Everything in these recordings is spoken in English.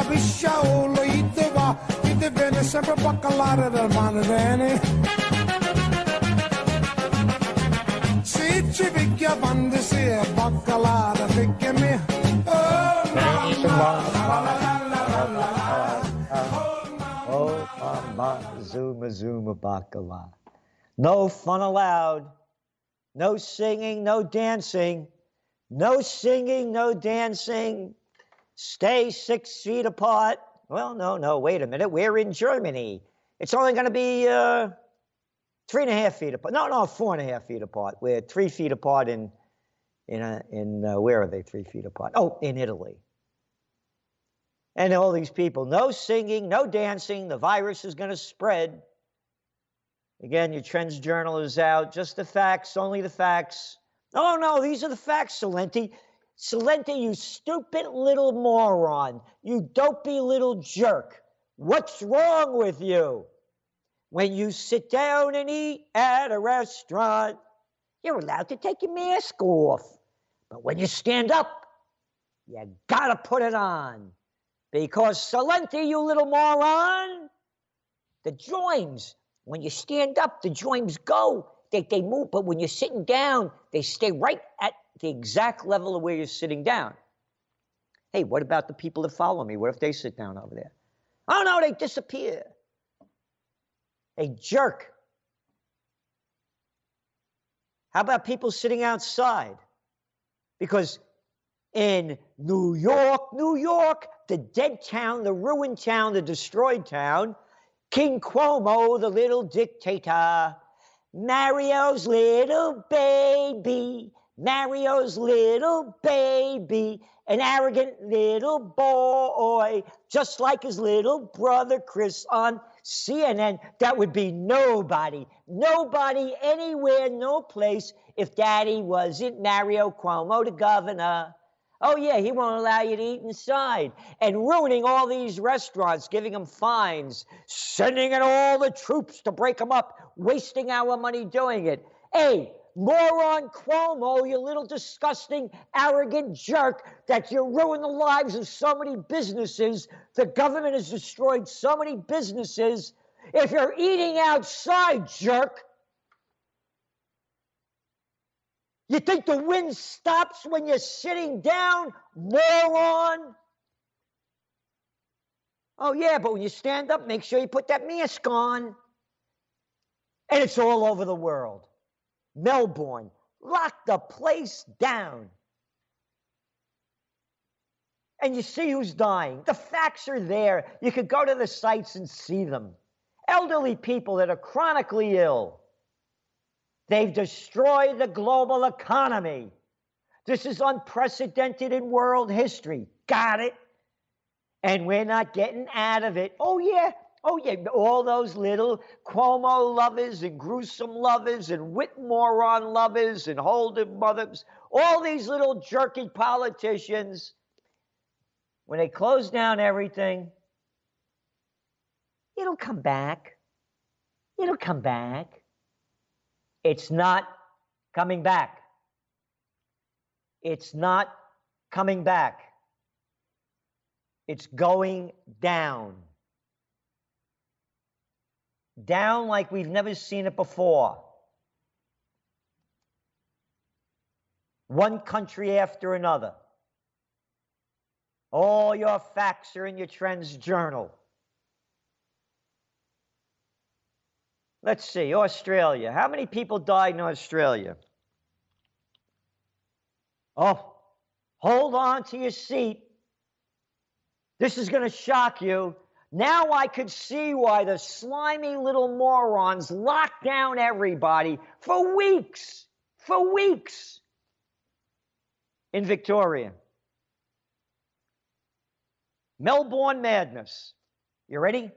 bisciaolo iteva, ite bene sempre baccalare del mare bene. Se ci picchia quando si è baccalare, picchia me. Oh, mama, zuma, zuma, bacala. No fun allowed. No singing, no dancing. No singing, no dancing. Stay 6 feet apart. Well, no, wait a minute. We're in Germany. It's only going to be 3.5 feet apart. No, 4.5 feet apart. We're 3 feet apart in where are they 3 feet apart? Oh, in Italy. And all these people, no singing, no dancing. The virus is going to spread. Again, your Trends Journal is out. Just the facts, only the facts. Oh, no, these are the facts, Salenti. Salenti, you stupid little moron. You dopey little jerk. What's wrong with you? When you sit down and eat at a restaurant, you're allowed to take your mask off. But when you stand up, you gotta put it on. Because, Salenti, you little moron, the joins, when you stand up, the joints go. They move, but when you're sitting down, they stay right at the exact level of where you're sitting down. Hey, what about the people that follow me? What if they sit down over there? Oh, no, they disappear. Hey, jerk. How about people sitting outside? Because in New York, the dead town, the ruined town, the destroyed town, King Cuomo, the little dictator, Mario's little baby, an arrogant little boy, just like his little brother Chris on CNN. That would be nobody anywhere, no place if Daddy wasn't Mario Cuomo, the governor. Oh, yeah, he won't allow you to eat inside. And ruining all these restaurants, giving them fines, sending in all the troops to break them up, wasting our money doing it. Hey, moron Cuomo, you little disgusting, arrogant jerk, that you ruined the lives of so many businesses. The government has destroyed so many businesses. If you're eating outside, jerk, you think the wind stops when you're sitting down, moron? Oh, yeah, but when you stand up, make sure you put that mask on. And it's all over the world. Melbourne, lock the place down. And you see who's dying. The facts are there. You could go to the sites and see them. Elderly people that are chronically ill. They've destroyed the global economy. This is unprecedented in world history. Got it? And we're not getting out of it. Oh, yeah. All those little Cuomo lovers and gruesome lovers and Whitmoron lovers and Holden mothers, all these little jerky politicians, when they close down everything, it'll come back. It'll come back. It's not coming back. It's not coming back. It's going down. Down like we've never seen it before. One country after another. All your facts are in your Trends Journal. Let's see, Australia. How many people died in Australia? Oh, hold on to your seat. This is going to shock you. Now I could see why the slimy little morons locked down everybody for weeks in Victoria. Melbourne madness. You ready?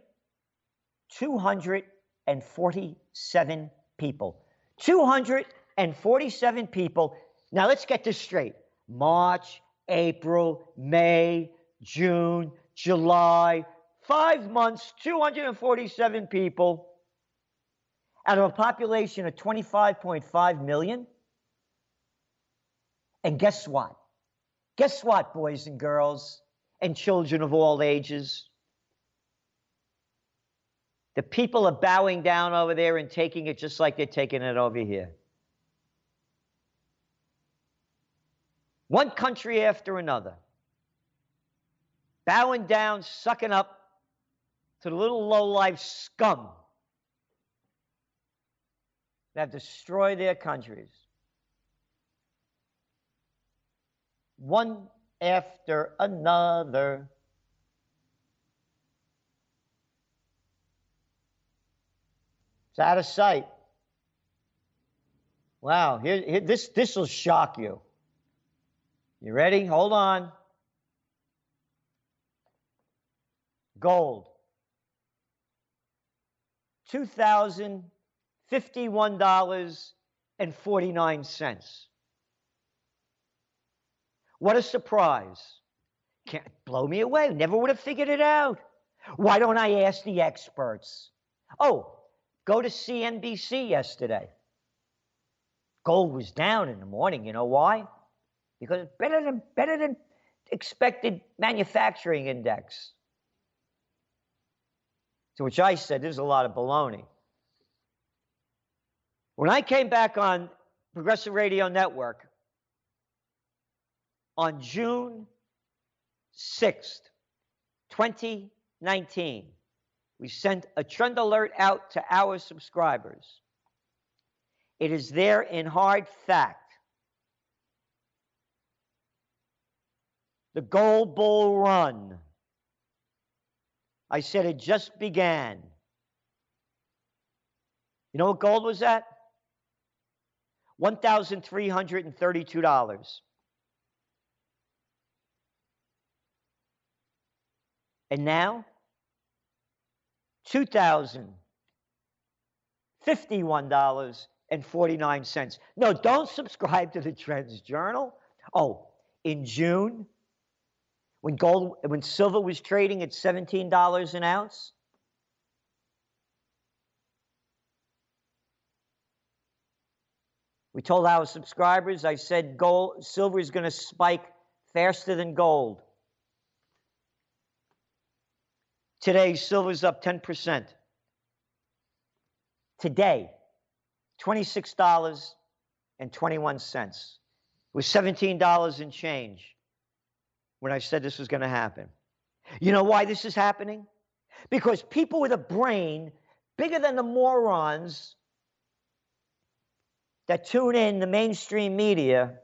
247 people. 247 people. Now let's get this straight. March, April, May, June, July, 5 months, 247 people out of a population of 25.5 million. And guess what? Guess what, boys and girls? and children of all ages. The people are bowing down over there and taking it just like they're taking it over here. One country after another. Bowing down, sucking up to the little low-life scum that have destroyed their countries. One after another. It's out of sight. Wow, this will shock you. You ready? Hold on. Gold. $2,051.49. What a surprise. Can't blow me away. Never would have figured it out. Why don't I ask the experts? Oh, go to CNBC yesterday. Gold was down in the morning. You know why? Because it's better than expected manufacturing index. To which I said, there's a lot of baloney. When I came back on Progressive Radio Network on June 6th, 2019, we sent a trend alert out to our subscribers. It is there in hard fact. The gold bull run. I said it just began. You know what gold was at? $1,332. And now, $2,051.49. No, don't subscribe to the Trends Journal. Oh, in June, when silver was trading at $17 an ounce, we told our subscribers, I said silver is going to spike faster than gold. Today, silver's up 10%. Today, $26.21. It was $17 and change when I said this was going to happen. You know why this is happening? Because people with a brain bigger than the morons that tune in the mainstream media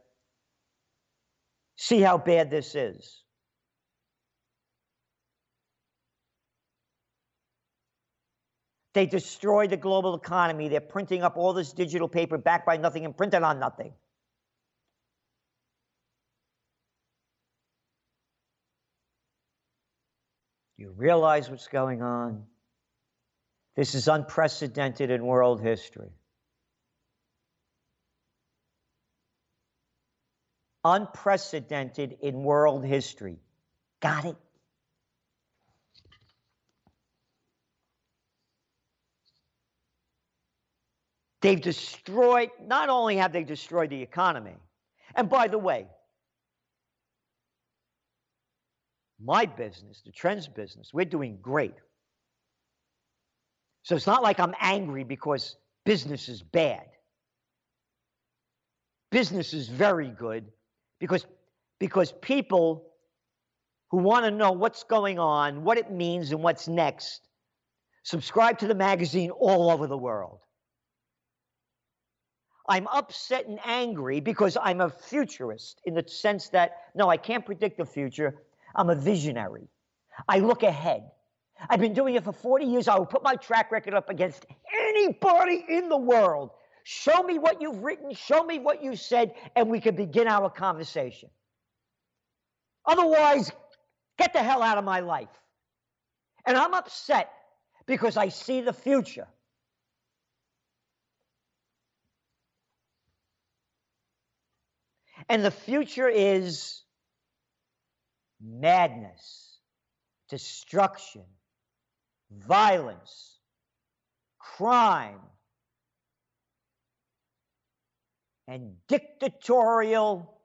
see how bad this is. They destroy the global economy. They're printing up all this digital paper backed by nothing and printed on nothing. You realize what's going on? This is unprecedented in world history. Unprecedented in world history. Got it? They've destroyed, not only have they destroyed the economy, and by the way, my business, the Trends business, we're doing great. So it's not like I'm angry because business is bad. Business is very good because people who want to know what's going on, what it means, and what's next, subscribe to the magazine all over the world. I'm upset and angry because I'm a futurist in the sense that, no, I can't predict the future. I'm a visionary. I look ahead. I've been doing it for 40 years. I will put my track record up against anybody in the world. Show me what you've written, show me what you said, and we can begin our conversation. Otherwise, get the hell out of my life. And I'm upset because I see the future. And the future is madness, destruction, violence, crime, and dictatorial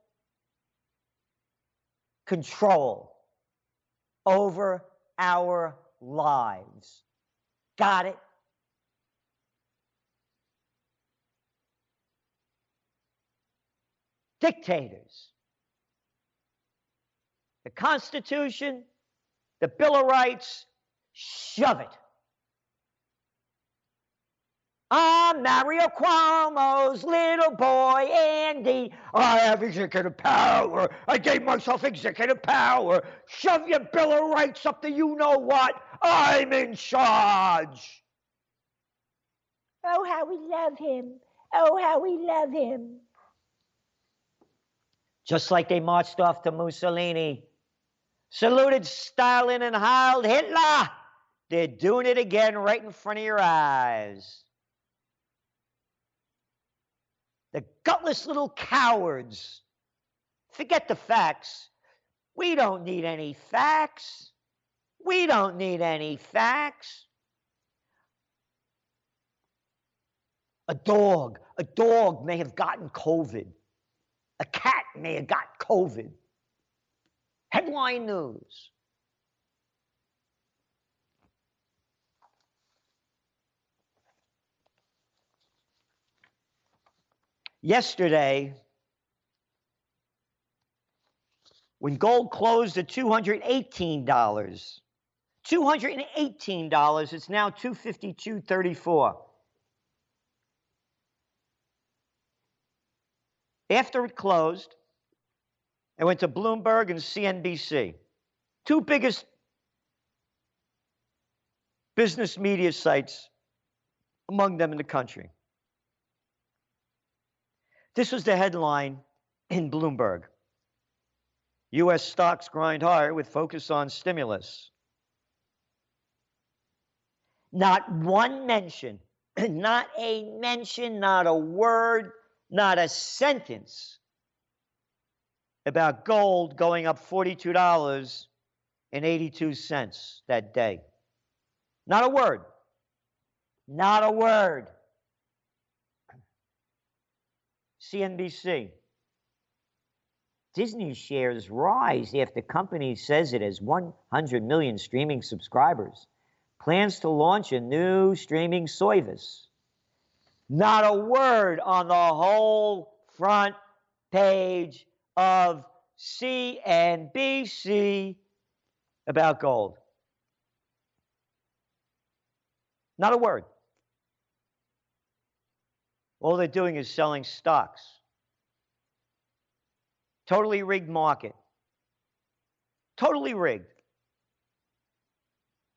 control. over our lives. Got it? Dictators. The Constitution, the Bill of Rights, shove it. I'm Mario Cuomo's little boy, Andy. I have executive power. I gave myself executive power. Shove your Bill of Rights up to you know what. I'm in charge. Oh, how we love him. Oh, how we love him. Just like they marched off to Mussolini, saluted Stalin and hailed Hitler. They're doing it again right in front of your eyes. The gutless little cowards. Forget the facts. We don't need any facts. We don't need any facts. A dog may have gotten COVID. A cat may have got COVID. Headline news. Yesterday, when gold closed at $218, it's now $252.34. After it closed, I went to Bloomberg and CNBC, two biggest business media sites among them in the country. This was the headline in Bloomberg. U.S. stocks grind higher with focus on stimulus. Not one mention, not a mention, not a word, not a sentence about gold going up $42.82 that day. Not a word. Not a word. CNBC. Disney shares rise after company says it has 100 million streaming subscribers. Plans to launch a new streaming service. Not a word on the whole front page of CNBC about gold. Not a word. All they're doing is selling stocks. Totally rigged market. Totally rigged.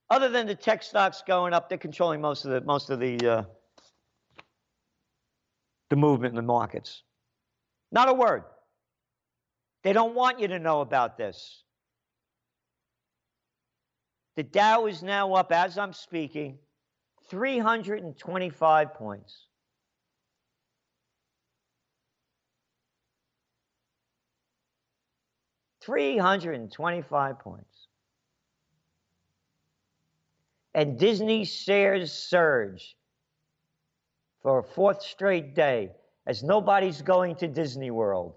Other than the tech stocks going up, they're controlling most of the movement in the markets. Not a word. They don't want you to know about this. The Dow is now up, as I'm speaking, 325 points. $325 points. And Disney shares surge for a fourth straight day as nobody's going to Disney World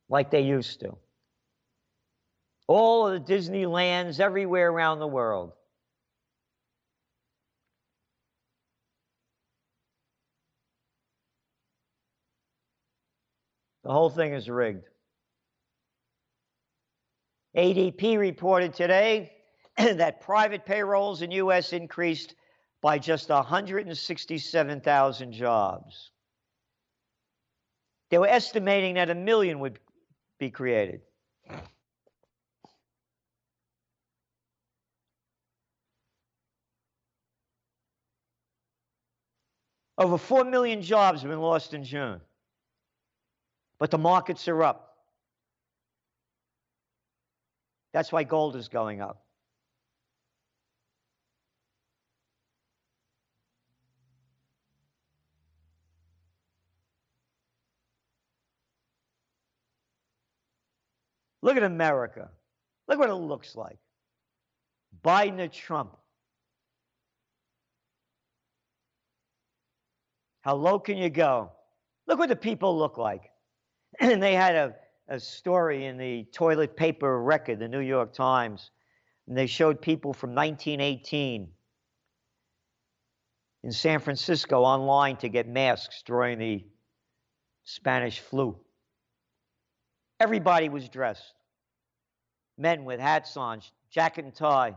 like they used to. All of the Disneylands everywhere around the world. The whole thing is rigged. ADP reported today that private payrolls in U.S. increased by just 167,000 jobs. They were estimating that 1 million would be created. Over 4 million jobs have been lost in June. But the markets are up. That's why gold is going up. Look at America. Look what it looks like. Biden or Trump. How low can you go? Look what the people look like. And they had a story in the toilet paper record, the New York Times. And they showed people from 1918 in San Francisco online to get masks during the Spanish flu. Everybody was dressed. Men with hats on, jacket and tie.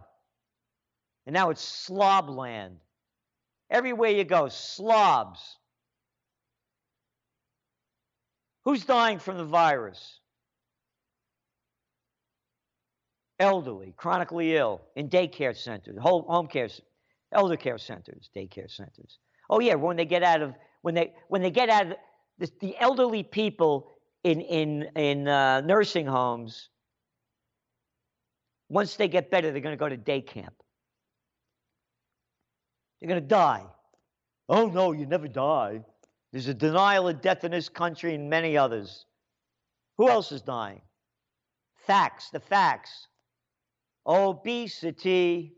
And now it's slob land. Everywhere you go, slobs. Who's dying from the virus? Elderly, chronically ill, in daycare centers, home care, elder care centers, daycare centers. Oh yeah, when they get out of the elderly people in nursing homes, once they get better, they're going to go to day camp. They're going to die. Oh no, you never die. There's a denial of death in this country and many others. Who else is dying? Facts, the facts. Obesity,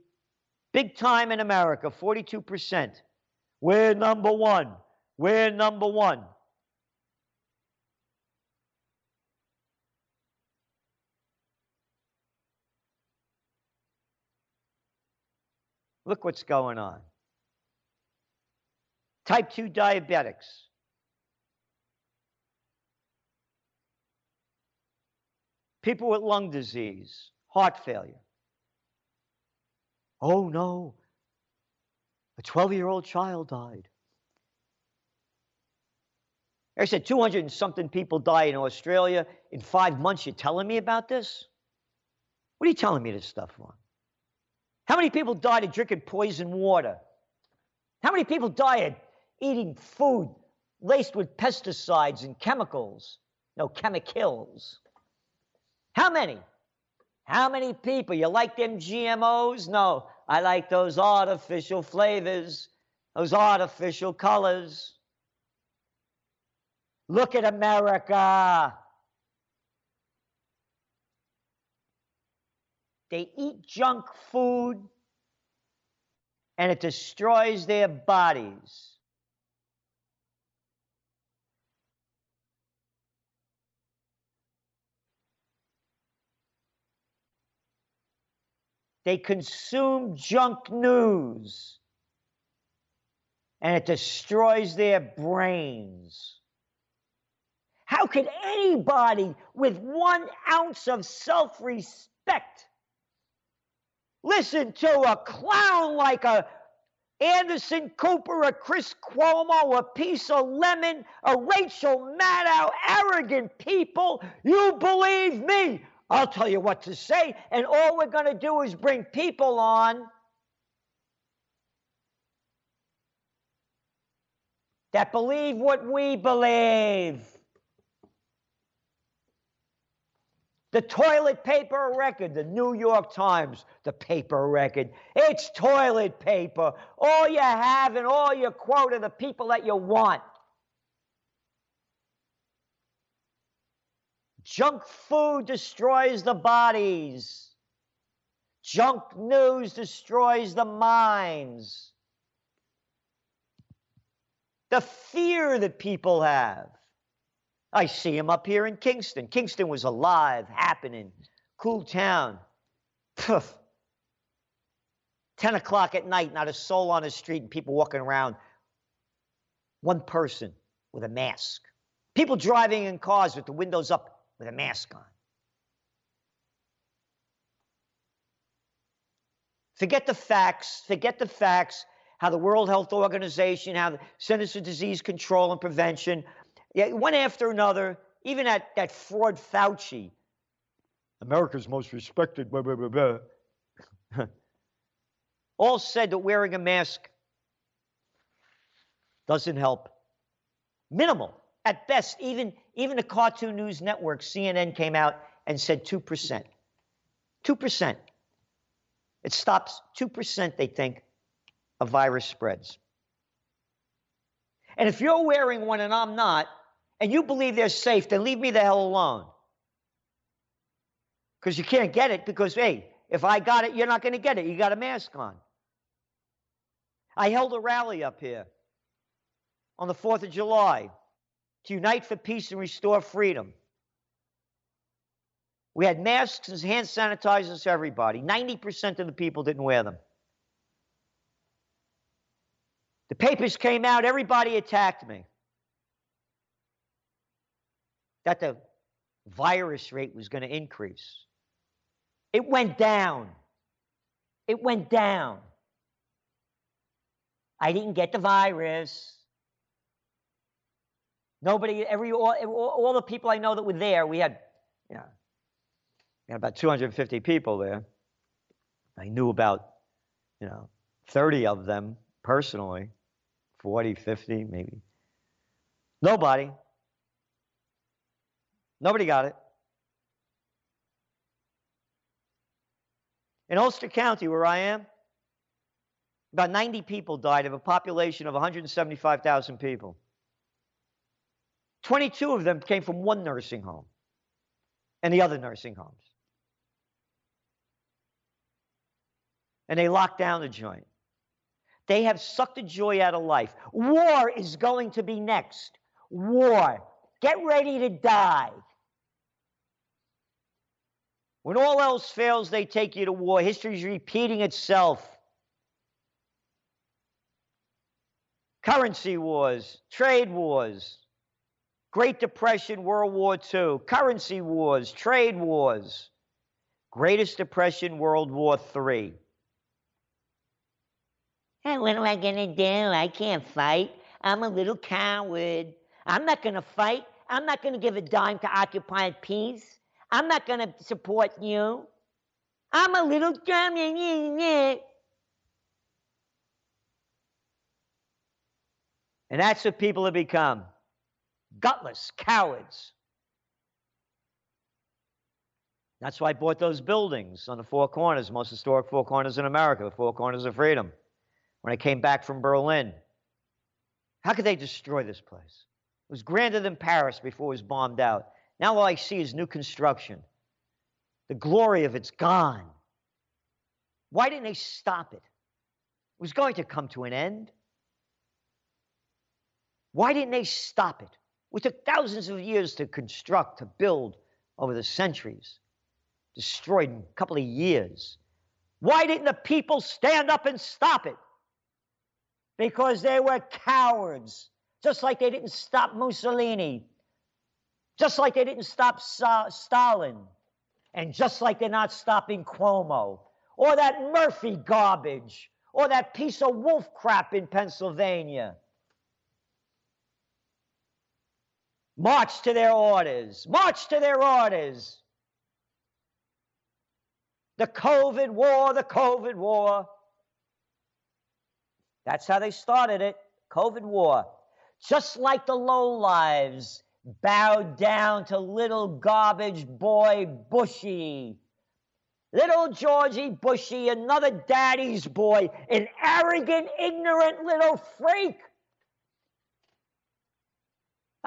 big time in America, 42%. We're number one. We're number one. Look what's going on. Type 2 diabetics. People with lung disease, heart failure. Oh no, a 12-year-old child died. I said 200 and something people died in Australia in 5 months. You're telling me about this? What are you telling me this stuff for? How many people died of drinking poison water? How many people died eating food laced with pesticides and chemicals? No, chemicals. How many? How many people? You like them GMOs? No, I like those artificial flavors, those artificial colors. Look at America. They eat junk food and it destroys their bodies. They consume junk news and it destroys their brains. How could anybody with 1 ounce of self-respect listen to a clown like a Anderson Cooper, a Chris Cuomo, a piece of lemon, a Rachel Maddow, arrogant people? You believe me? I'll tell you what to say, and all we're going to do is bring people on that believe what we believe. The toilet paper record, the New York Times, the paper record. It's toilet paper. All you have and all you quote are the people that you want. Junk food destroys the bodies. Junk news destroys the minds. The fear that people have. I see him up here in Kingston. Kingston was alive, happening, cool town. Poof. 10 o'clock at night, not a soul on the street, and people walking around. One person with a mask. People driving in cars with the windows up with a mask on. Forget the facts. Forget the facts. How the World Health Organization, how the Centers for Disease Control and Prevention, yeah, one after another, even that fraud Fauci, America's most respected, blah, blah, blah, blah, all said that wearing a mask doesn't help. Minimal. At best, even the Cartoon News Network, CNN, came out and said 2%. 2%. It stops 2%, they think, a virus spreads. And if you're wearing one and I'm not, and you believe they're safe, then leave me the hell alone. Because you can't get it because, hey, if I got it, you're not going to get it. You got a mask on. I held a rally up here on the 4th of July to unite for peace and restore freedom. We had masks and hand sanitizers for everybody. 90% of the people didn't wear them. The papers came out, everybody attacked me. That the virus rate was going to increase. It went down. It went down. I didn't get the virus. Nobody, all the people I know that were there, we had about 250 people there. I knew about, 30 of them personally, 40, 50 maybe. Nobody got it. In Ulster County, where I am, about 90 people died of a population of 175,000 people. 22 of them came from one nursing home and the other nursing homes. And they locked down the joint. They have sucked the joy out of life. War is going to be next. War. Get ready to die. When all else fails, they take you to war. History is repeating itself. Currency wars, trade wars, Great Depression, World War II, currency wars, trade wars, Greatest Depression, World War III. Hey, what am I going to do? I can't fight. I'm a little coward. I'm not going to fight. I'm not going to give a dime to Occupy Peace. I'm not going to support you. I'm a little dummy. And that's what people have become. Gutless cowards. That's why I bought those buildings on the Four Corners, most historic Four Corners in America, the Four Corners of Freedom, when I came back from Berlin. How could they destroy this place? It was grander than Paris before it was bombed out. Now all I see is new construction. The glory of it's gone. Why didn't they stop it? It was going to come to an end. Why didn't they stop it? We took thousands of years to construct, to build over the centuries. Destroyed in a couple of years. Why didn't the people stand up and stop it? Because they were cowards. Just like they didn't stop Mussolini. Just like they didn't stop Stalin. And just like they're not stopping Cuomo. Or that Murphy garbage. Or that piece of wolf crap in Pennsylvania. March to their orders. March to their orders. The COVID war, the COVID war. That's how they started it. COVID war. Just like the lowlives bowed down to little garbage boy Bushy. Little Georgie Bushy, another daddy's boy, an arrogant, ignorant little freak.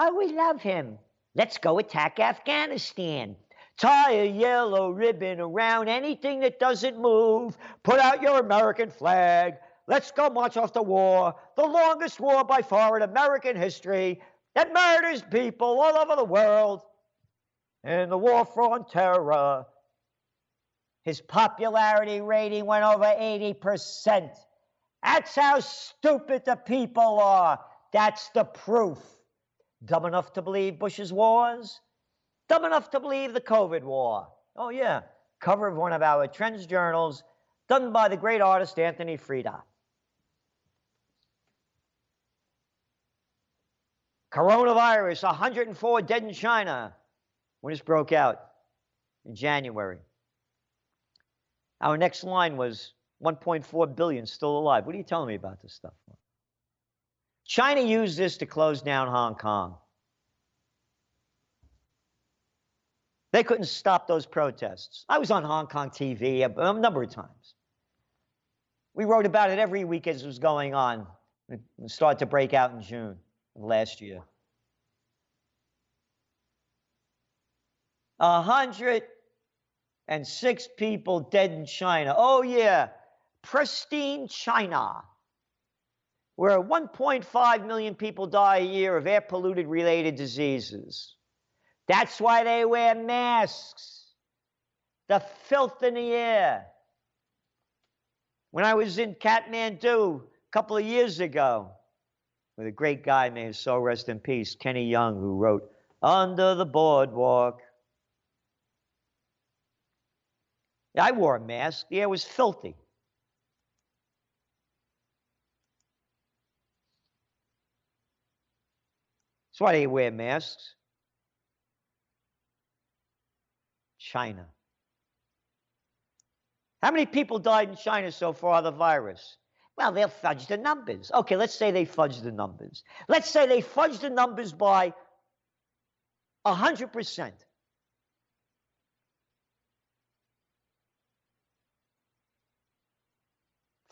Oh, we love him. Let's go attack Afghanistan. Tie a yellow ribbon around anything that doesn't move. Put out your American flag. Let's go march off the war. The longest war by far in American history that murders people all over the world. And the war on terror. His popularity rating went over 80%. That's how stupid the people are. That's the proof. Dumb enough to believe Bush's wars? Dumb enough to believe the COVID war? Oh, yeah. Cover of one of our trends journals, done by the great artist Anthony Frida. Coronavirus, 104 dead in China when this broke out in January. Our next line was 1.4 billion still alive. What are you telling me about this stuff? China used this to close down Hong Kong. They couldn't stop those protests. I was on Hong Kong TV a number of times. We wrote about it every week as it was going on. It started to break out in June of last year. 106 people dead in China. Oh, yeah. Pristine China, where 1.5 million people die a year of air-polluted related diseases. That's why they wear masks. The filth in the air. When I was in Kathmandu a couple of years ago, with a great guy, may his soul rest in peace, Kenny Young, who wrote Under the Boardwalk. I wore a mask. The air was filthy. That's why they wear masks. China. How many people died in China so far of the virus? Well, they'll fudge the numbers. Okay, let's say they fudge the numbers. Let's say they fudge the numbers by 100%.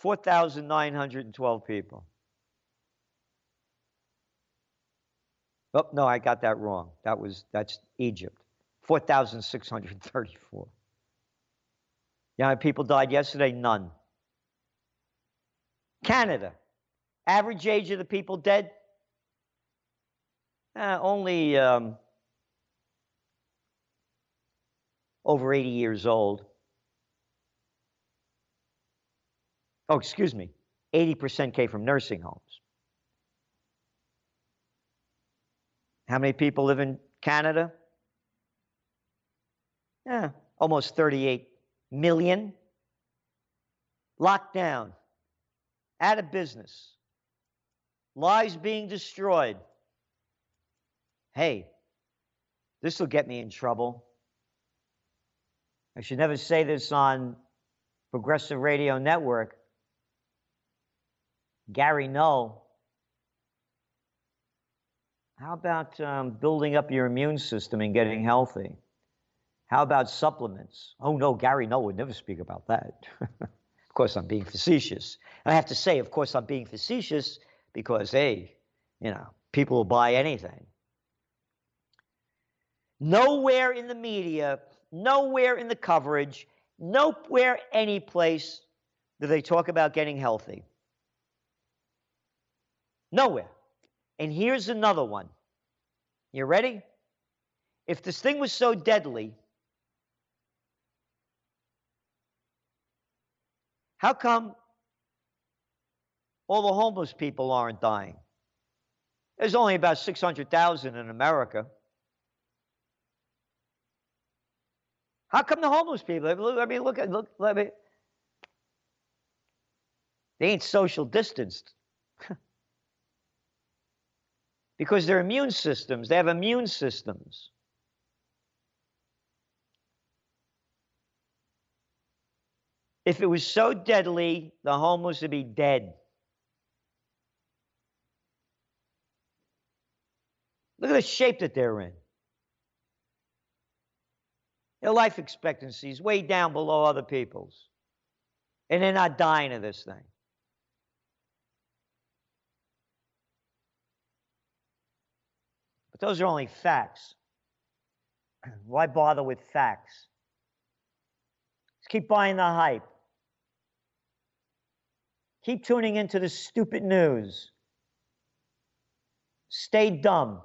$4,912 people. Oh, no, I got that wrong. That's Egypt. 4,634. You know how many people died yesterday? None. Canada. Average age of the people dead? Only over 80 years old. Oh, excuse me. 80% came from nursing homes. How many people live in Canada? Almost 38 million. Locked down. Out of business. Lives being destroyed. Hey, this will get me in trouble. I should never say this on Progressive Radio Network. Gary Null. How about building up your immune system and getting healthy? How about supplements? Oh no, Gary Null would never speak about that. Of course, I'm being facetious. And I have to say, of course, I'm being facetious because, hey, you know, people will buy anything. Nowhere in the media, nowhere in the coverage, nowhere any place do they talk about getting healthy. Nowhere. And here's another one. You ready? If this thing was so deadly, how come all the homeless people aren't dying? There's only about 600,000 in America. How come the homeless people? I mean, look. They ain't social distanced. Because their immune systems, they have immune systems. If it was so deadly, the homeless would be dead. Look at the shape that they're in. Their life expectancy is way down below other people's. And they're not dying of this thing. But those are only facts. Why bother with facts? Just keep buying the hype. Keep tuning into the stupid news. Stay dumb.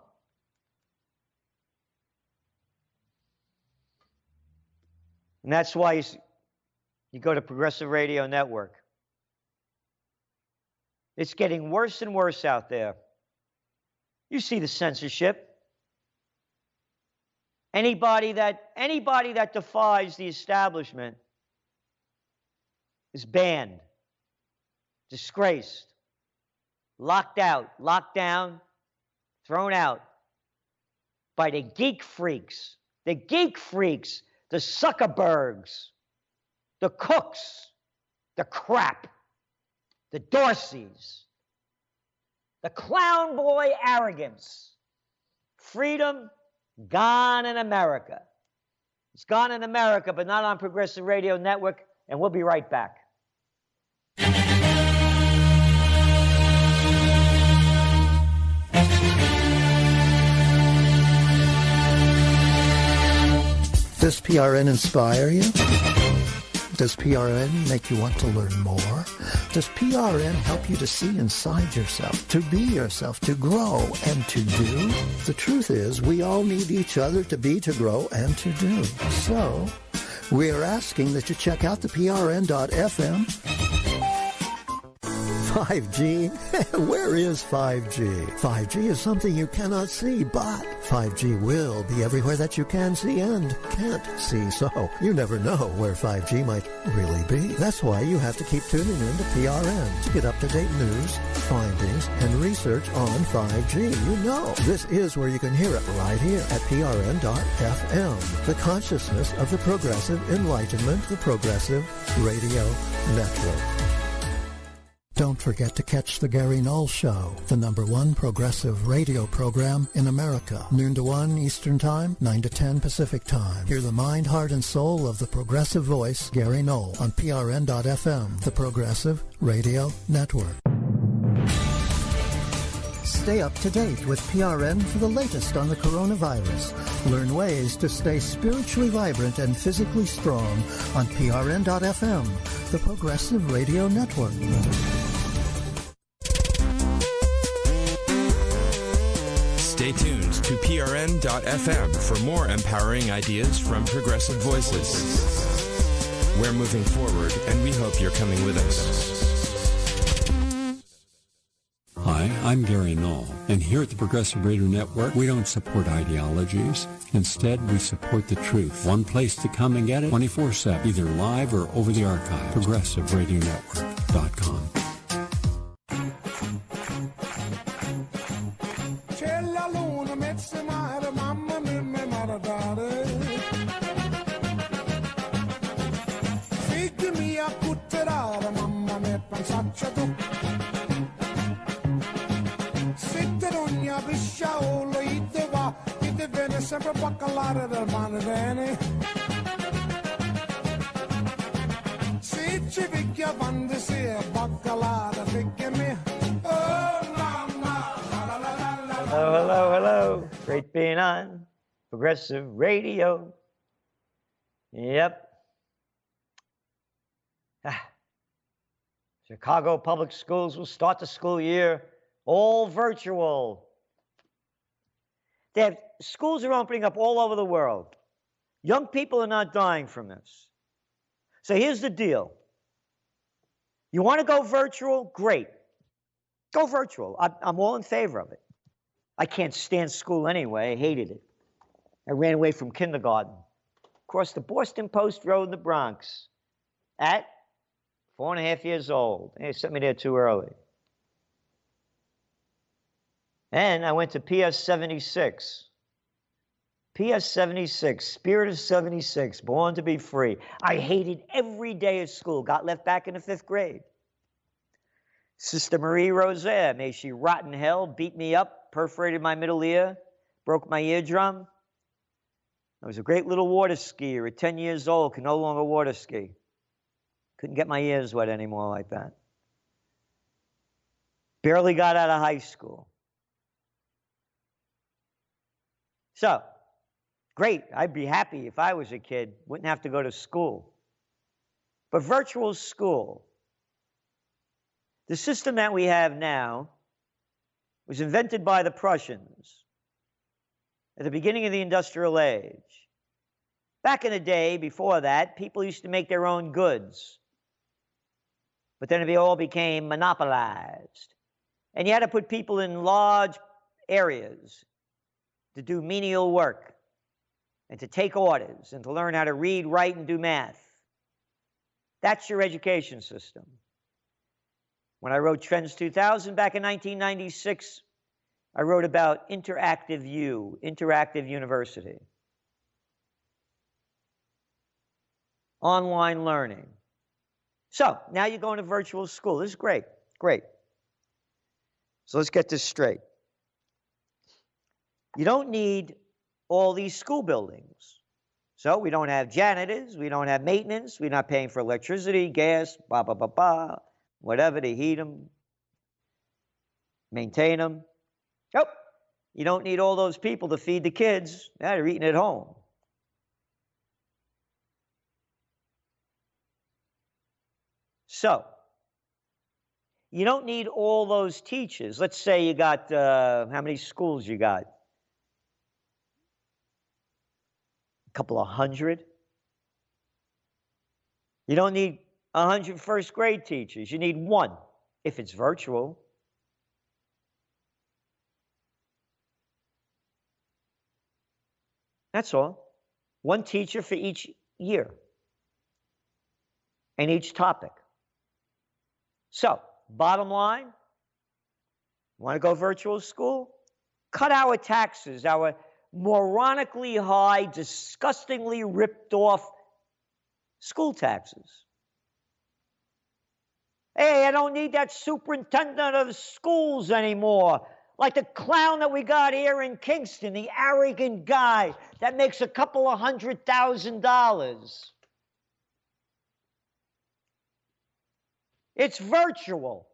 And that's why you go to Progressive Radio Network. It's getting worse and worse out there. You see the censorship. Anybody that defies the establishment is banned, disgraced, locked out, locked down, thrown out by the geek freaks, the Zuckerbergs, the Cooks, the crap, the Dorseys, the clown boy arrogance. Freedom gone in America. It's gone in America, but not on Progressive Radio Network, and we'll be right back. Does PRN inspire you? Does PRN make you want to learn more? Does PRN help you to see inside yourself, to be yourself, to grow and to do? The truth is, we all need each other to be, to grow, and to do. So, We're asking that you check out the PRN.FM. 5G? Where is 5G? 5G is something you cannot see, but 5G will be everywhere that you can see and can't see, so you never know where 5G might really be. That's why you have to keep tuning in to PRN to get up-to-date news, findings, and research on 5G. You know, this is where you can hear it right here at PRN.FM, the consciousness of the progressive enlightenment, the progressive radio network. Don't forget to catch The Gary Null Show, the #1 progressive radio program in America. Noon to 1 Eastern Time, 9 to 10 Pacific Time. Hear the mind, heart, and soul of the progressive voice, Gary Null, on PRN.FM, the progressive radio network. Stay up to date with PRN for the latest on the coronavirus. Learn ways to stay spiritually vibrant and physically strong on PRN.FM, the progressive radio network. Stay tuned to PRN.FM for more empowering ideas from progressive voices. We're moving forward, and we hope you're coming with us. Hi, I'm Gary Null, and here at the Progressive Radio Network, we don't support ideologies. Instead, we support the truth. One place to come and get it, 24/7, either live or over the archive. ProgressiveRadioNetwork.com. Sempre baccalare del manvene. Se ci picchia quando si è baccalare, picchiami. Oh, mamma. Hello, hello, hello. Great being on Progressive Radio. Yep. Chicago Public Schools will start the school year all virtual. They have schools are opening up all over the world. Young people are not dying from this. So here's the deal. You want to go virtual? Great. Go virtual. I'm all in favor of it. I can't stand school anyway. I hated it. I ran away from kindergarten. Across the Boston Post Road in the Bronx at 4.5 years old. They sent me there too early. And I went to PS 76. PS 76, Spirit of 76, Born to be Free. I hated every day of school. Got left back in the 5th grade. Sister Marie Rosaire, may she rot in hell, beat me up, perforated my middle ear, broke my eardrum. I was a great little water skier at 10 years old, could no longer water ski. Couldn't get my ears wet anymore like that. Barely got out of high school. So, great, I'd be happy if I was a kid, wouldn't have to go to school. But virtual school, the system that we have now was invented by the Prussians at the beginning of the industrial age. Back in the day, before that, people used to make their own goods. But then they all became monopolized. And you had to put people in large areas to do menial work and to take orders and to learn how to read, write, and do math. That's your education system. When I wrote Trends 2000 back in 1996, I wrote about interactive university. Online learning. So, now you're going to virtual school. This is great, great. So let's get this straight. You don't need all these school buildings. So we don't have janitors, we don't have maintenance, we're not paying for electricity, gas, blah, blah, blah, blah, whatever, to heat them, maintain them. Nope. You don't need all those people to feed the kids. Yeah, they're eating at home. So, you don't need all those teachers. Let's say you got, how many schools you got? A couple of hundred. You don't need 100 first grade teachers. You need one if it's virtual. That's all. One teacher for each year and each topic. So, bottom line, want to go virtual school? Cut our taxes, our moronically high, disgustingly ripped off school taxes. Hey, I don't need that superintendent of the schools anymore. Like the clown that we got here in Kingston, the arrogant guy that makes a couple of $100,000. It's virtual.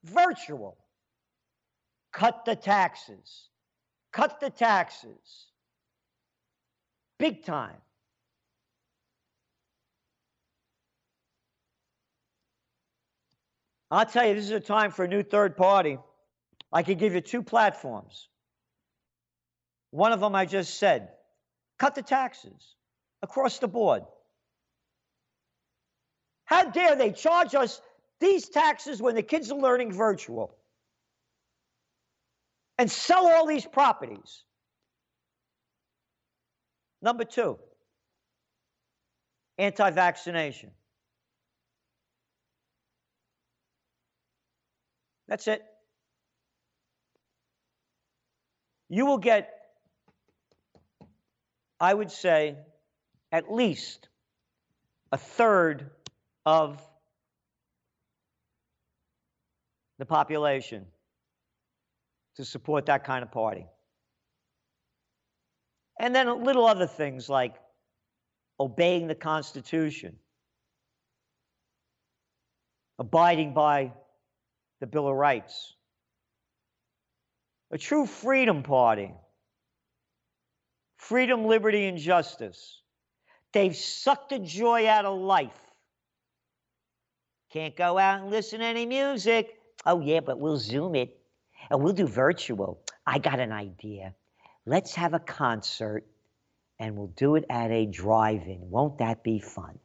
Virtual. Cut the taxes. Cut the taxes. Big time. I'll tell you, this is a time for a new third party. I could give you two platforms. One of them I just said, cut the taxes across the board. How dare they charge us these taxes when the kids are learning virtual and sell all these properties? Number two, anti-vaccination. That's it. You will get, I would say, at least a third of the population to support that kind of party. And then little other things like obeying the Constitution, abiding by the Bill of Rights, a true freedom party, freedom, liberty, and justice. They've sucked the joy out of life. Can't go out and listen to any music. Oh yeah, but we'll Zoom it, and we'll do virtual. I got an idea. Let's have a concert, and we'll do it at a drive-in. Won't that be fun?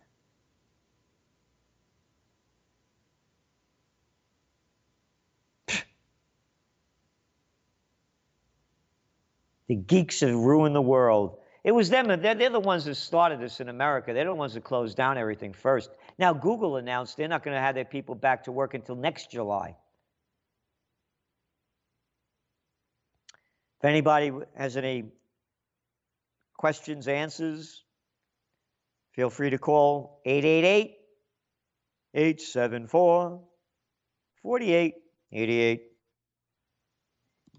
The geeks have ruined the world. It was them. They're the ones that started this in America. They're the ones that closed down everything first. Now, Google announced they're not going to have their people back to work until next July. If anybody has any questions, answers, feel free to call 888-874-4888.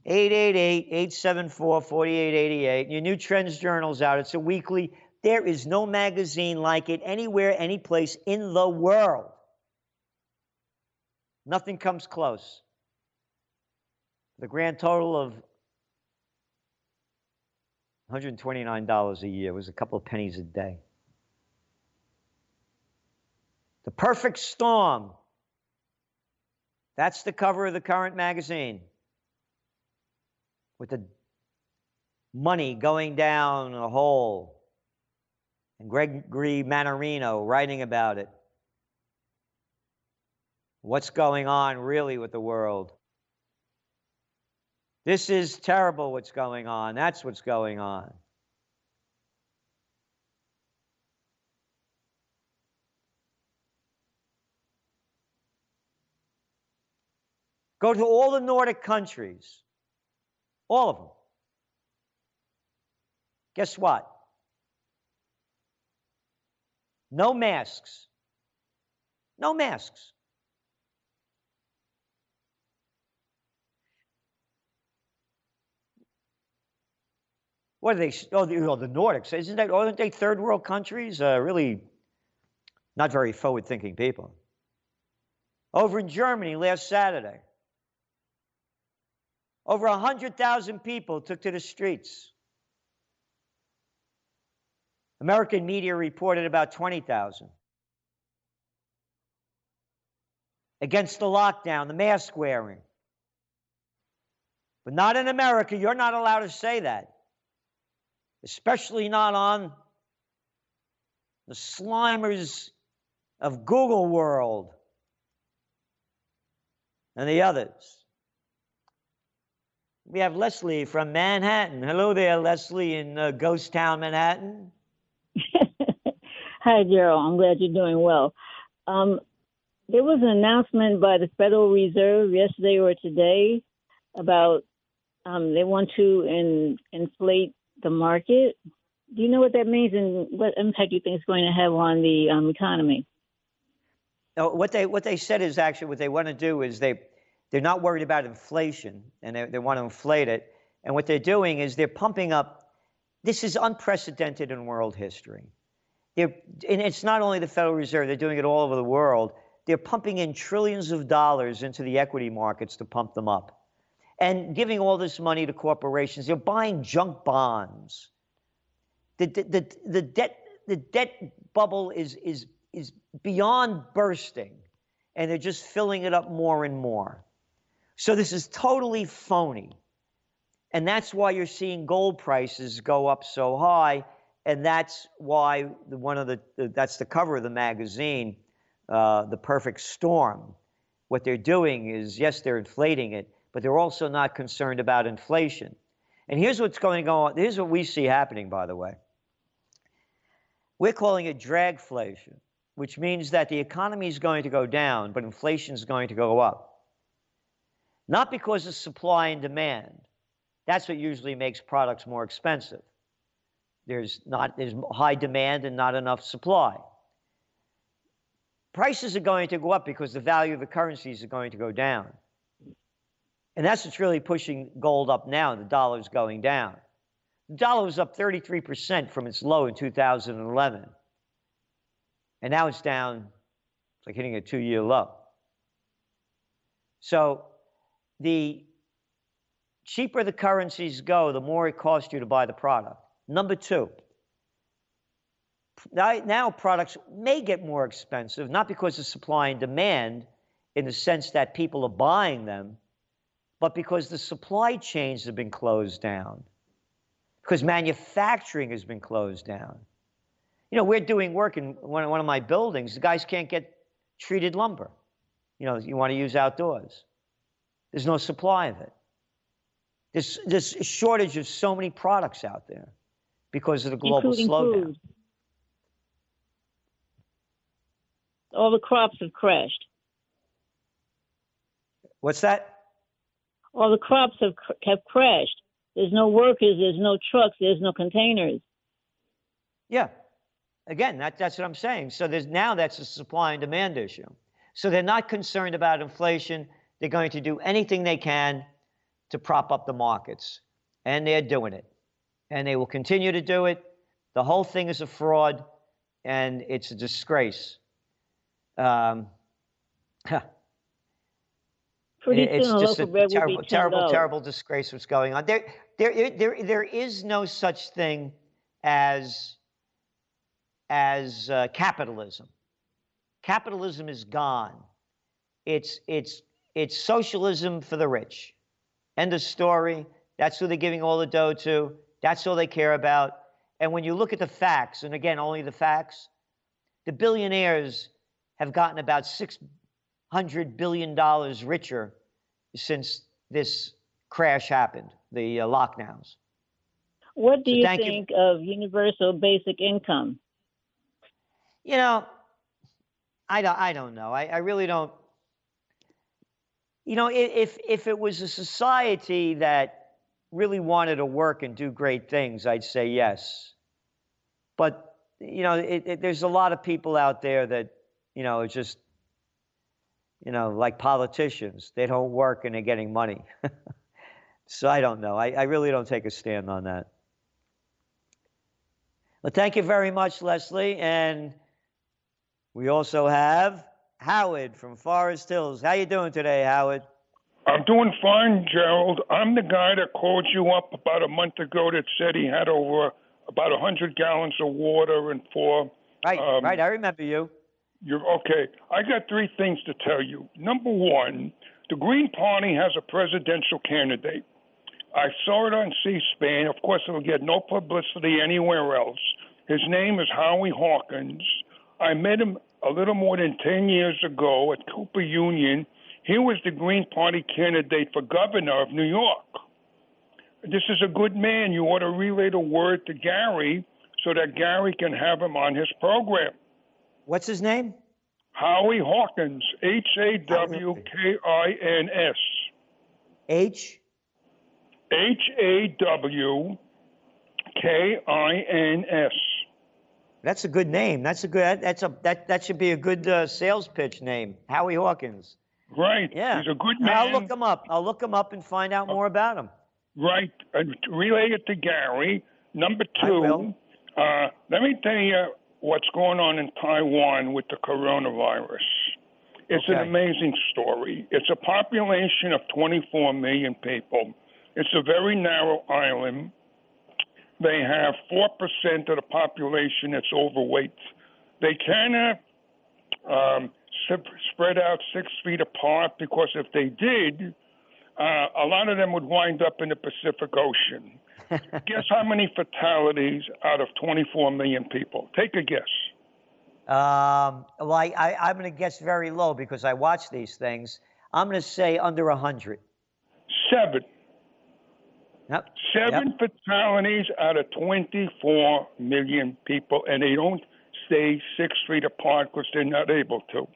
888-874-4888. Your New Trends Journal's out. It's a weekly. There is no magazine like it anywhere, any place in the world. Nothing comes close. The grand total of $129 a year was a couple of pennies a day. The Perfect Storm. That's the cover of the current magazine, with the money going down a hole, and Gregory Mannarino writing about it. What's going on really with the world? This is terrible what's going on. That's what's going on. Go to all the Nordic countries. All of them. Guess what? No masks. No masks. What are they? Oh, the Nordics. Aren't they third world countries? Really not very forward-thinking people. Over in Germany last Saturday, over 100,000 people took to the streets. American media reported about 20,000. Against the lockdown, the mask wearing. But not in America. You're not allowed to say that. especially not on the slimers of Google World and the others. We have Leslie from Manhattan. Hello there, Leslie, in Ghost Town, Manhattan. Hi, Gerald. I'm glad you're doing well. There was an announcement by the Federal Reserve yesterday or today about they want to inflate the market. Do you know what that means and what impact do you think it's going to have on the economy? No, what they said is actually what they want to do is they're not worried about inflation, and they want to inflate it. And what they're doing is they're pumping up. This is unprecedented in world history. And it's not only the Federal Reserve, they're doing it all over the world. They're pumping in trillions of dollars into the equity markets to pump them up and giving all this money to corporations. They're buying junk bonds. The debt bubble is beyond bursting, and they're just filling it up more and more. So this is totally phony. And that's why you're seeing gold prices go up so high. And that's why that's the cover of the magazine, The Perfect Storm. What they're doing is, yes, they're inflating it, but they're also not concerned about inflation. And here's what's going on. Here's what we see happening, by the way. We're calling it dragflation, which means that the economy is going to go down, but inflation is going to go up. Not because of supply and demand. That's what usually makes products more expensive. There's high demand and not enough supply. Prices are going to go up because the value of the currencies are going to go down. And that's what's really pushing gold up now. The dollar's going down. The dollar was up 33% from its low in 2011. And now it's down, it's like hitting a 2-year low. So the cheaper the currencies go, the more it costs you to buy the product. Number two, now products may get more expensive, not because of supply and demand in the sense that people are buying them, but because the supply chains have been closed down, because manufacturing has been closed down. You know, we're doing work in one of my buildings. The guys can't get treated lumber. You know, you want to use outdoors. There's no supply of it. There's a shortage of so many products out there because of the global slowdown. Food. All the crops have crashed. What's that? All the crops have crashed. There's no workers, there's no trucks, there's no containers. Yeah. Again, that's what I'm saying. So that's a supply and demand issue. So they're not concerned about inflation. They're going to do anything they can to prop up the markets. And they're doing it. And they will continue to do it. The whole thing is a fraud, and it's a disgrace. It's just a terrible disgrace what's going on. There is no such thing as capitalism. Capitalism is gone. It's socialism for the rich. End of story. That's who they're giving all the dough to. That's all they care about. And when you look at the facts, and again, only the facts, the billionaires have gotten about $600 billion richer since this crash happened, the lockdowns. What do you think of universal basic income? You know, I don't know. I really don't. You know, if it was a society that really wanted to work and do great things, I'd say yes. But, you know, there's a lot of people out there that, you know, just, you know, like politicians. They don't work and they're getting money. So I don't know. I really don't take a stand on that. Well, thank you very much, Leslie. And we also have Howard from Forest Hills. How you doing today, Howard? I'm doing fine, Gerald. I'm the guy that called you up about a month ago that said he had over about 100 gallons of water and four. Right, right. I remember you. You're okay. I got three things to tell you. Number one, the Green Party has a presidential candidate. I saw it on C-SPAN. Of course, it'll get no publicity anywhere else. His name is Howie Hawkins. I met him a little more than 10 years ago at Cooper Union. He was the Green Party candidate for governor of New York. This is a good man. You ought to relay the word to Gary so that Gary can have him on his program. What's his name? Howie Hawkins, Hawkins. Hawkins. That's a good name. That should be a good sales pitch name. Howie Hawkins. Right. Yeah. He's a good man. I'll look him up. I'll look him up and find out more about him. Right. Relay it to Gary. Number I will. 2, let me tell you what's going on in Taiwan with the coronavirus. It's an amazing story. It's a population of 24 million people. It's a very narrow island. They have 4% of the population that's overweight. They cannot spread out 6 feet apart because if they did, a lot of them would wind up in the Pacific Ocean. Guess how many fatalities out of 24 million people? Take a guess. Well, I'm going to guess very low because I watch these things. I'm going to say under 100. 7. Yep. 7 fatalities out of 24 million people, and they don't stay 6 feet apart because they're not able to.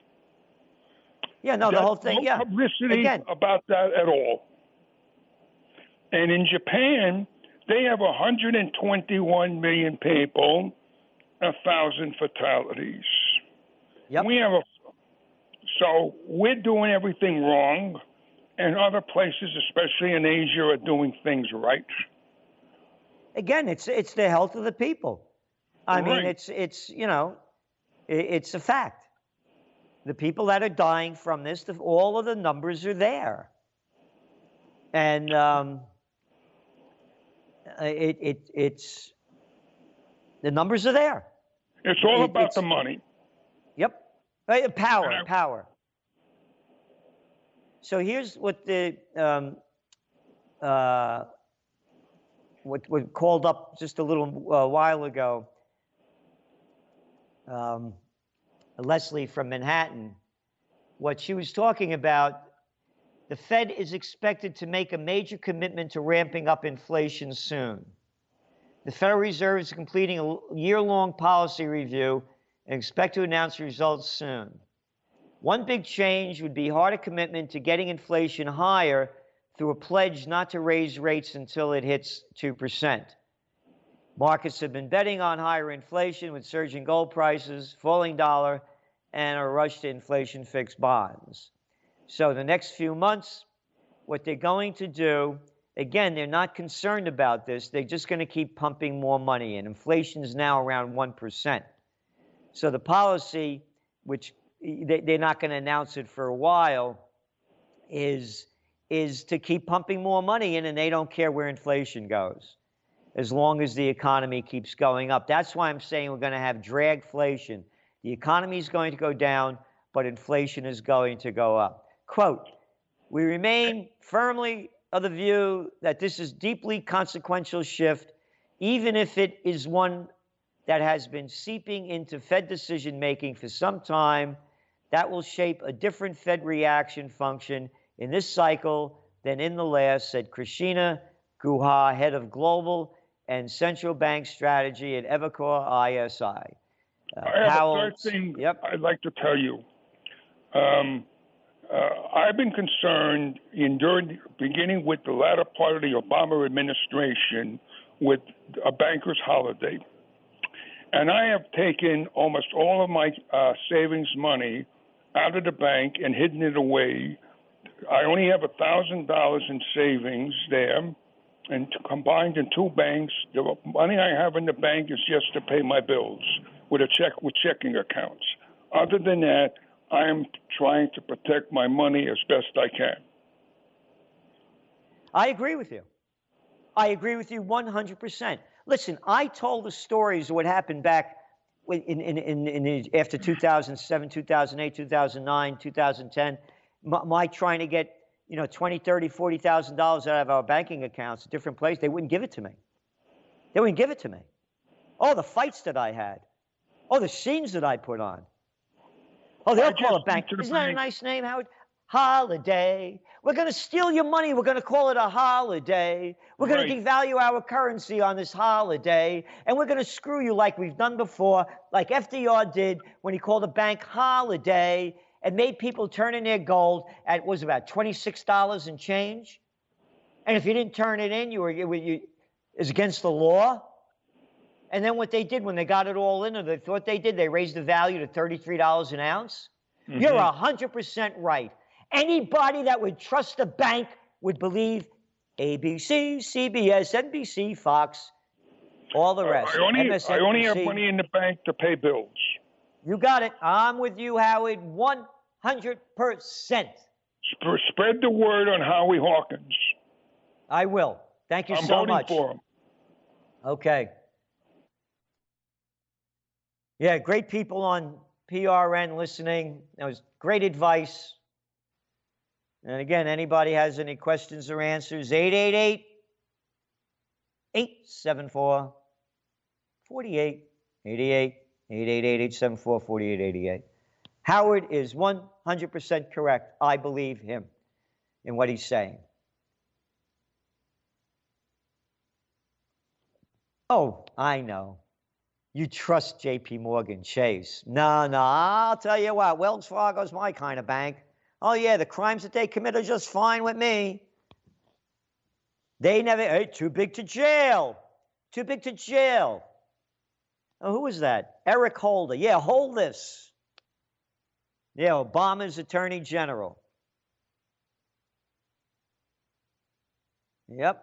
Yeah, no, the whole thing, no publicity about that at all. And in Japan, they have 121 million people, 1,000 fatalities. Yep. So we're doing everything wrong, and other places, especially in Asia, are doing things right. Again, it's the health of the people. I mean, it's a fact. The people that are dying from this, all of the numbers are there, and it's the numbers are there. It's all about the money. Yep, power. So here's what what called up just a little while ago. Leslie from Manhattan, what she was talking about, the Fed is expected to make a major commitment to ramping up inflation soon. The Federal Reserve is completing a year-long policy review and expect to announce results soon. One big change would be harder commitment to getting inflation higher through a pledge not to raise rates until it hits 2%. Markets have been betting on higher inflation with surging gold prices, falling dollar, and a rush to inflation-fixed bonds. So the next few months, what they're going to do, again, they're not concerned about this. They're just going to keep pumping more money in. Inflation is now around 1%. So the policy, which they're not going to announce it for a while, is to keep pumping more money in, and they don't care where inflation goes, as long as the economy keeps going up. That's why I'm saying we're going to have dragflation. The economy is going to go down, but inflation is going to go up. Quote, we remain firmly of the view that this is deeply consequential shift, even if it is one that has been seeping into Fed decision-making for some time, that will shape a different Fed reaction function in this cycle than in the last, said Krishna Guha, head of global and central bank strategy at Evercore ISI. I have a third thing I'd like to tell you. I've been concerned beginning with the latter part of the Obama administration with a banker's holiday. And I have taken almost all of my savings money out of the bank and hidden it away. I only have $1,000 in savings there, and combined in 2 banks. The money I have in the bank is just to pay my bills with checking accounts. Other than that, I am trying to protect my money as best I can. I agree with you. I agree with you 100%. Listen, I told the stories of what happened back after 2007, 2008, 2009, 2010. My trying to get you know, $20, $30, $40,000 out of our banking accounts, a different place, they wouldn't give it to me. They wouldn't give it to me. Oh, the fights that I had. Oh, the scenes that I put on. Oh, they'll call it bank. Isn't that a nice name, Howard? Holiday. We're going to steal your money. We're going to call it a holiday. We're going to devalue our currency on this holiday. And we're going to screw you like we've done before, like FDR did when he called a bank holiday and made people turn in their gold at, what was it, about $26 and change? And if you didn't turn it in, it's against the law. And then what they did when they got it all in, or they thought they did, they raised the value to $33 an ounce. Mm-hmm. You're 100% right. Anybody that would trust a bank would believe ABC, CBS, NBC, Fox, all the rest. I only have money in the bank to pay bills. You got it. I'm with you, Howard, 100%. Spread the word on Howie Hawkins. I will. Thank you so much. I'm voting for him. Okay. Yeah, great people on PRN listening. That was great advice. And again, anybody has any questions or answers, 888-874-4888, 888-874-4888. Howard is 100% correct. I believe him in what he's saying. Oh, I know. You trust J.P. Morgan Chase. No, I'll tell you what, Wells Fargo's my kind of bank. Oh, yeah, the crimes that they commit are just fine with me. They never, hey, too big to jail. Too big to jail. Oh, who was that? Eric Holder. Yeah, hold this. Yeah, Obama's Attorney General. Yep.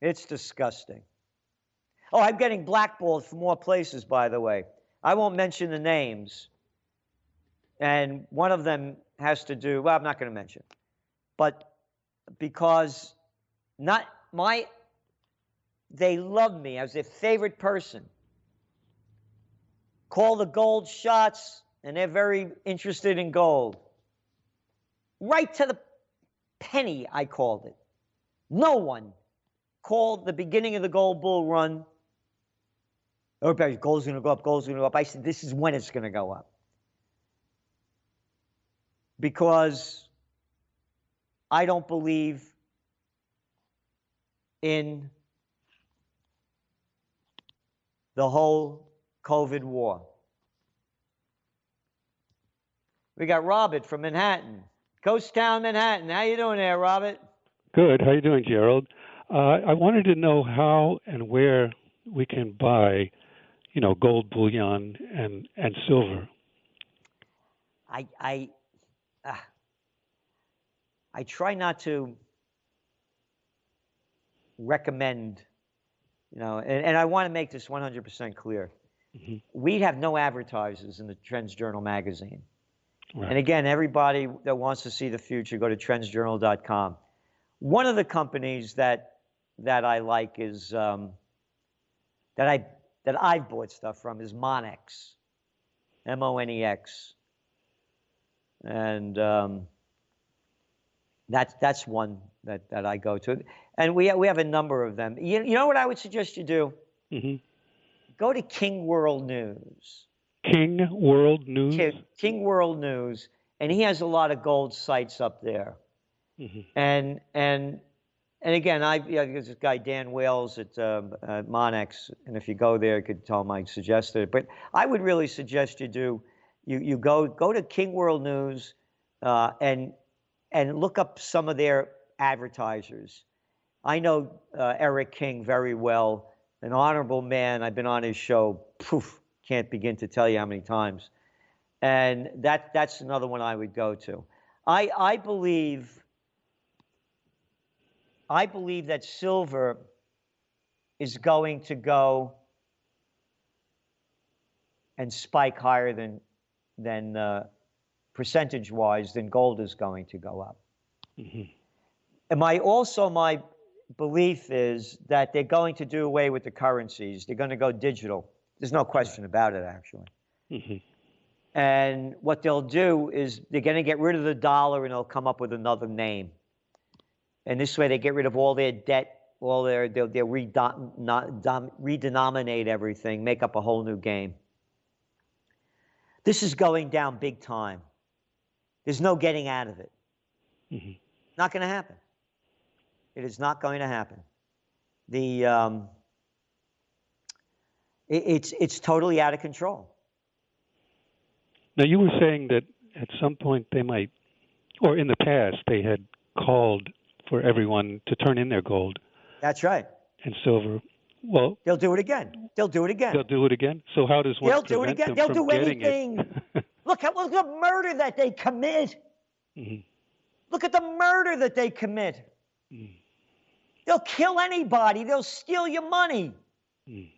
It's disgusting. Oh, I'm getting blackballed from more places, by the way. I won't mention the names. And one of them has to do, well, I'm not going to mention. But because they love me as their favorite person. Call the gold shots, and they're very interested in gold. Right to the penny, I called it. No one called the beginning of the gold bull run. Everybody, gold's going to go up, gold's going to go up. I said, this is when it's going to go up. Because I don't believe in the whole COVID war. We got Robert from Manhattan. Ghost Town, Manhattan. How you doing there, Robert? Good. How you doing, Gerald? I wanted to know how and where we can buy, gold bullion and silver. I try not to recommend, and I want to make this 100% clear. Mm-hmm. We have no advertisers in the Trends Journal magazine. Right. And again, everybody that wants to see the future, go to trendsjournal.com. One of the companies that I like is that I've bought stuff from is Monex, MONEX, and that's one that I go to, and we have a number of them. You know what I would suggest you do? Mm-hmm. Go to King World News. King World News. King World News, and he has a lot of gold sites up there. Mm-hmm. And again, there's this guy Dan Wales at Monex, and if you go there, you could tell him I suggested it. But I would really suggest you go to King World News and look up some of their advertisers. I know Eric King very well, an honorable man. I've been on his show. Can't begin to tell you how many times. And that's another one I would go to. I believe that silver is going to go and spike higher than percentage-wise than gold is going to go up. Mm-hmm. And my belief is that they're going to do away with the currencies. They're going to go digital. There's no question about it, actually. Mm-hmm. And what they'll do is they're going to get rid of the dollar and they'll come up with another name. And this way they get rid of all their debt, they'll redenominate everything, make up a whole new game. This is going down big time. There's no getting out of it. Mm-hmm. Not going to happen. It is not going to happen. It's totally out of control. Now, you were saying that at some point they might, or in the past, they had called for everyone to turn in their gold. That's right. And silver. Well, they'll do it again. They'll do it again. They'll do it again. So how does one prevent them They'll from do getting anything. it? Look at the murder that they commit. Mm-hmm. Look at the murder that they commit. Mm. They'll kill anybody. They'll steal your money. Mm.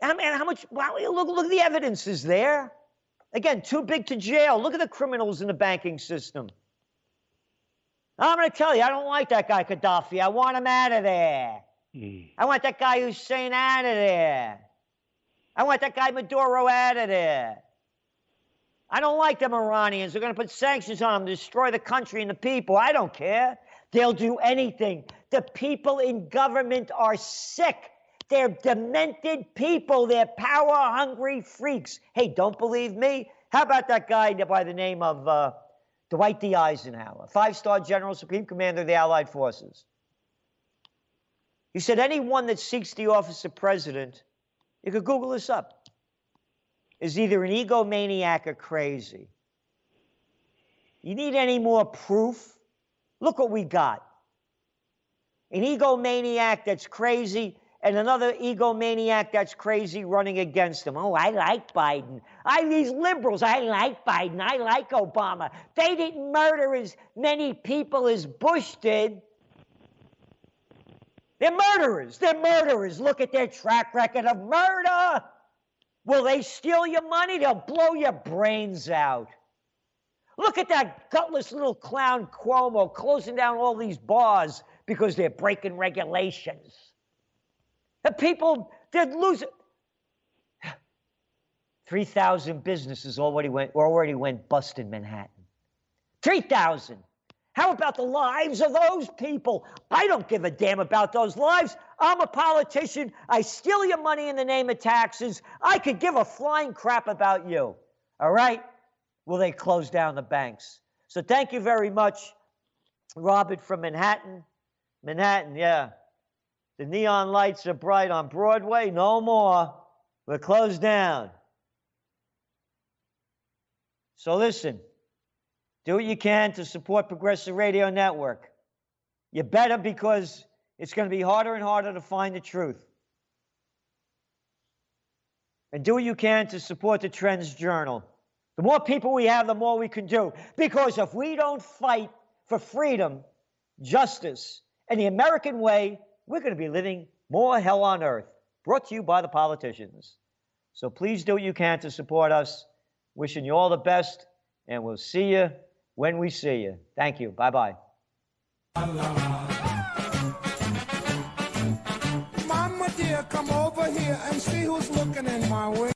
I mean, how much? Wow, look at the evidence is there. Again, too big to jail. Look at the criminals in the banking system. I'm going to tell you, I don't like that guy Gaddafi. I want him out of there. Mm. I want that guy Hussein out of there. I want that guy Maduro out of there. I don't like them Iranians. They're going to put sanctions on them, destroy the country and the people. I don't care. They'll do anything. The people in government are sick. They're demented people. They're power-hungry freaks. Hey, don't believe me? How about that guy by the name of Dwight D. Eisenhower, 5-star General, Supreme Commander of the Allied Forces? He said, anyone that seeks the office of president, you could Google this up, is either an egomaniac or crazy. You need any more proof? Look what we got. An egomaniac that's crazy and another egomaniac that's crazy running against him. Oh, I like Biden. These liberals, I like Biden. I like Obama. They didn't murder as many people as Bush did. They're murderers. They're murderers. Look at their track record of murder. Will they steal your money? They'll blow your brains out. Look at that gutless little clown Cuomo closing down all these bars because they're breaking regulations. The people, they're losing. 3,000 businesses already went bust in Manhattan. 3,000. How about the lives of those people? I don't give a damn about those lives. I'm a politician. I steal your money in the name of taxes. I could give a flying crap about you. All right? Will they close down the banks? So thank you very much, Robert from Manhattan. Manhattan, yeah. The neon lights are bright on Broadway. No more. We're closed down. So listen. Do what you can to support Progressive Radio Network. You better, because it's going to be harder and harder to find the truth. And do what you can to support the Trends Journal. The more people we have, the more we can do. Because if we don't fight for freedom, justice, and the American way, we're going to be living more hell on earth. Brought to you by the politicians. So please do what you can to support us. Wishing you all the best, and we'll see you when we see you. Thank you. Bye-bye. Mama dear, come over here and see who's looking in my way.